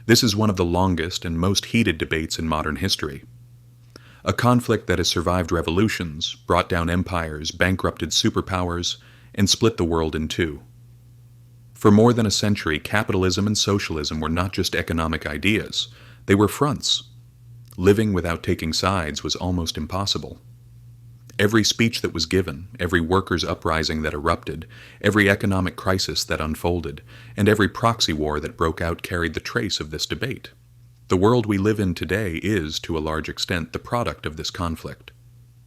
This is one of the longest and most heated debates in modern history. A conflict that has survived revolutions, brought down empires, bankrupted superpowers, and split the world in two. For more than a century, capitalism and socialism were not just economic ideas, they were fronts. Living without taking sides was almost impossible. Every speech that was given, every workers' uprising that erupted, every economic crisis that unfolded, and every proxy war that broke out carried the trace of this debate. The world we live in today is, to a large extent, the product of this conflict.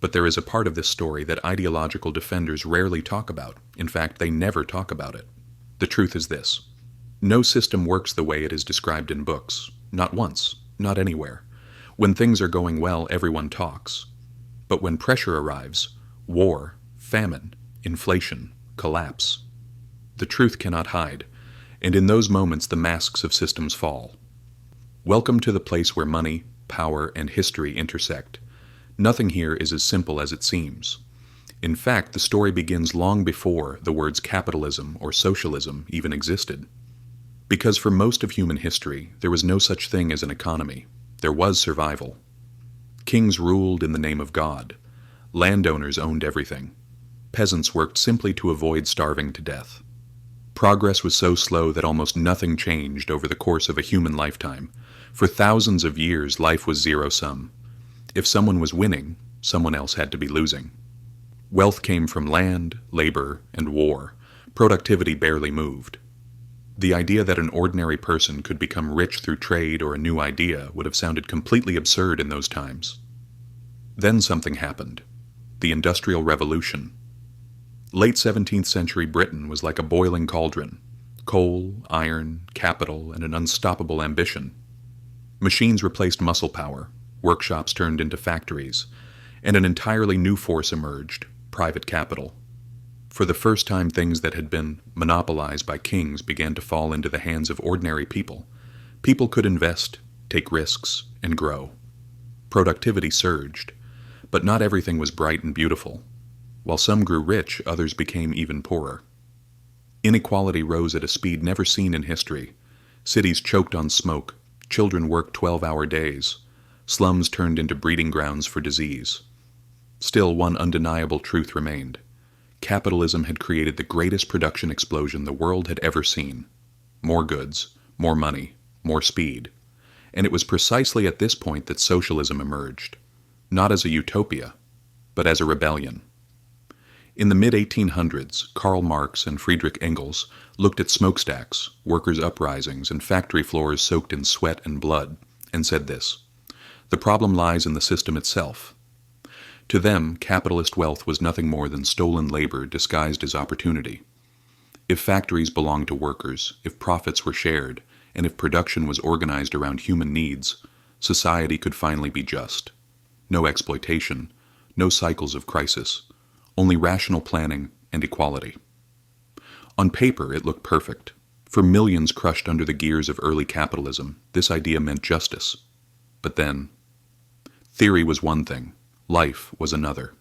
But there is a part of this story that ideological defenders rarely talk about. In fact, they never talk about it. The truth is this: no system works the way it is described in books. Not once, not anywhere. When things are going well, everyone talks. But when pressure arrives, war, famine, inflation, collapse, the truth cannot hide, and in those moments the masks of systems fall. Welcome to the place where money, power, and history intersect. Nothing here is as simple as it seems. In fact, the story begins long before the words capitalism or socialism even existed. Because for most of human history, there was no such thing as an economy. There was survival. Kings ruled in the name of God. Landowners owned everything. Peasants worked simply to avoid starving to death. Progress was so slow that almost nothing changed over the course of a human lifetime. For thousands of years, life was zero-sum. If someone was winning, someone else had to be losing. Wealth came from land, labor, and war. Productivity barely moved. The idea that an ordinary person could become rich through trade or a new idea would have sounded completely absurd in those times. Then something happened. The Industrial Revolution. Late 17th century Britain was like a boiling cauldron. Coal, iron, capital, and an unstoppable ambition. Machines replaced muscle power, workshops turned into factories, and an entirely new force emerged: private capital. For the first time, things that had been monopolized by kings began to fall into the hands of ordinary people. People could invest, take risks, and grow. Productivity surged, but not everything was bright and beautiful. While some grew rich, others became even poorer. Inequality rose at a speed never seen in history. Cities choked on smoke, children worked 12-hour days, slums turned into breeding grounds for disease. Still, one undeniable truth remained. Capitalism had created the greatest production explosion the world had ever seen. More goods, more money, more speed. And it was precisely at this point that socialism emerged, not as a utopia, but as a rebellion. In the mid-1800s, Karl Marx and Friedrich Engels looked at smokestacks, workers' uprisings, and factory floors soaked in sweat and blood, and said this: the problem lies in the system itself. To them, capitalist wealth was nothing more than stolen labor disguised as opportunity. If factories belonged to workers, if profits were shared, and if production was organized around human needs, society could finally be just. No exploitation, no cycles of crisis, only rational planning and equality. On paper, it looked perfect. For millions crushed under the gears of early capitalism, this idea meant justice. But then, theory was one thing. Life was another.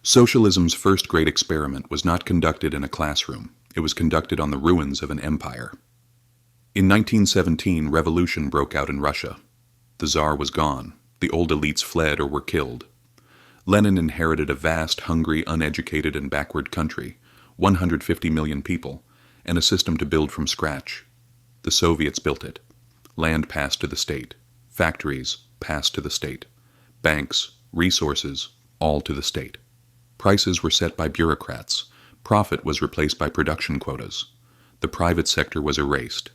Socialism's first great experiment was not conducted in a classroom. It was conducted on the ruins of an empire. In 1917, revolution broke out in Russia. The Tsar was gone. The old elites fled or were killed. Lenin inherited a vast, hungry, uneducated, and backward country, 150 million people, and a system to build from scratch. The Soviets built it. Land passed to the state. Factories passed to the state. Banks, resources, all to the state. Prices were set by bureaucrats. Profit was replaced by production quotas. The private sector was erased.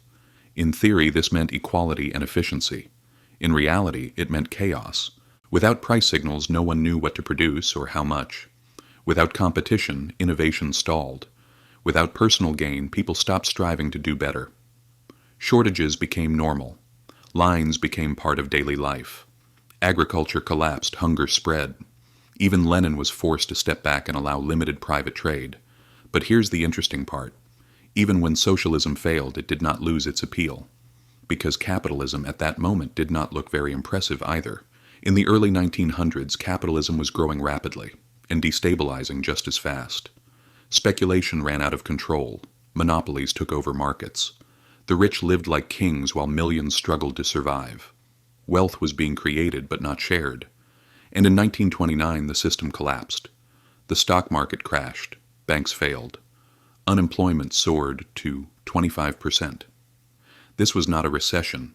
In theory, this meant equality and efficiency. In reality, it meant chaos. Without price signals, no one knew what to produce or how much. Without competition, innovation stalled. Without personal gain, people stopped striving to do better. Shortages became normal. Lines became part of daily life. Agriculture collapsed, hunger spread. Even Lenin was forced to step back and allow limited private trade. But here's the interesting part. Even when socialism failed, it did not lose its appeal. Because capitalism at that moment did not look very impressive either. In the early 1900s, capitalism was growing rapidly and destabilizing just as fast. Speculation ran out of control. Monopolies took over markets. The rich lived like kings while millions struggled to survive. Wealth was being created but not shared. And in 1929, the system collapsed. The stock market crashed. Banks failed. Unemployment soared to 25%. This was not a recession.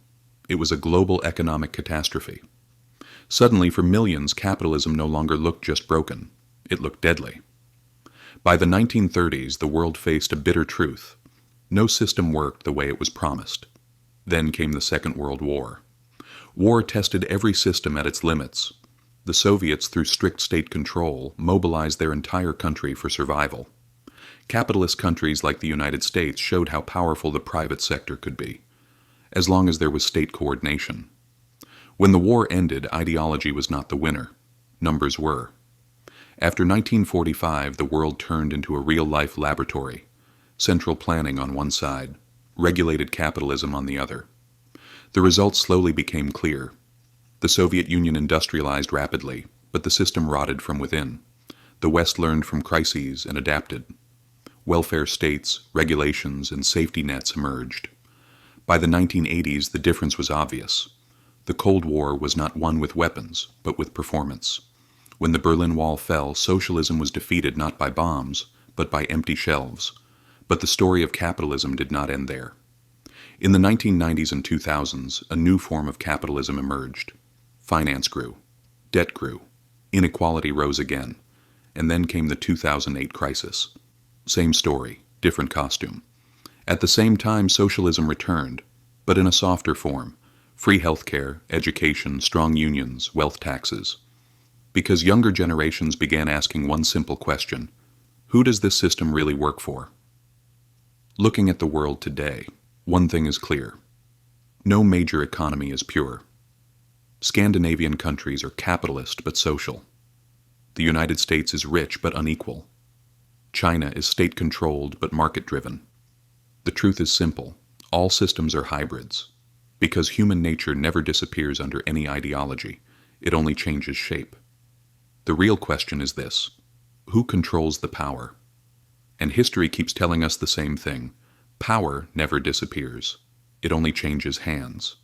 It was a global economic catastrophe. Suddenly, for millions, capitalism no longer looked just broken. It looked deadly. By the 1930s, the world faced a bitter truth. No system worked the way it was promised. Then came the Second World War. War tested every system at its limits. The Soviets, through strict state control, mobilized their entire country for survival. Capitalist countries like the United States showed how powerful the private sector could be, as long as there was state coordination. When the war ended, ideology was not the winner. Numbers were. After 1945, the world turned into a real-life laboratory. Central planning on one side, regulated capitalism on the other. The results slowly became clear. The Soviet Union industrialized rapidly, but the system rotted from within. The West learned from crises and adapted. Welfare states, regulations, and safety nets emerged. By the 1980s, the difference was obvious. The Cold War was not won with weapons, but with performance. When the Berlin Wall fell, socialism was defeated not by bombs, but by empty shelves. But the story of capitalism did not end there. In the 1990s and 2000s, a new form of capitalism emerged. Finance grew. Debt grew. Inequality rose again. And then came the 2008 crisis. Same story, different costume. At the same time, socialism returned, but in a softer form. Free healthcare, education, strong unions, wealth taxes. Because younger generations began asking one simple question: who does this system really work for? Looking at the world today, one thing is clear. No major economy is pure. Scandinavian countries are capitalist but social. The United States is rich but unequal. China is state-controlled but market-driven. The truth is simple. All systems are hybrids. Because human nature never disappears under any ideology, it only changes shape. The real question is this: who controls the power? And history keeps telling us the same thing. Power never disappears. It only changes hands.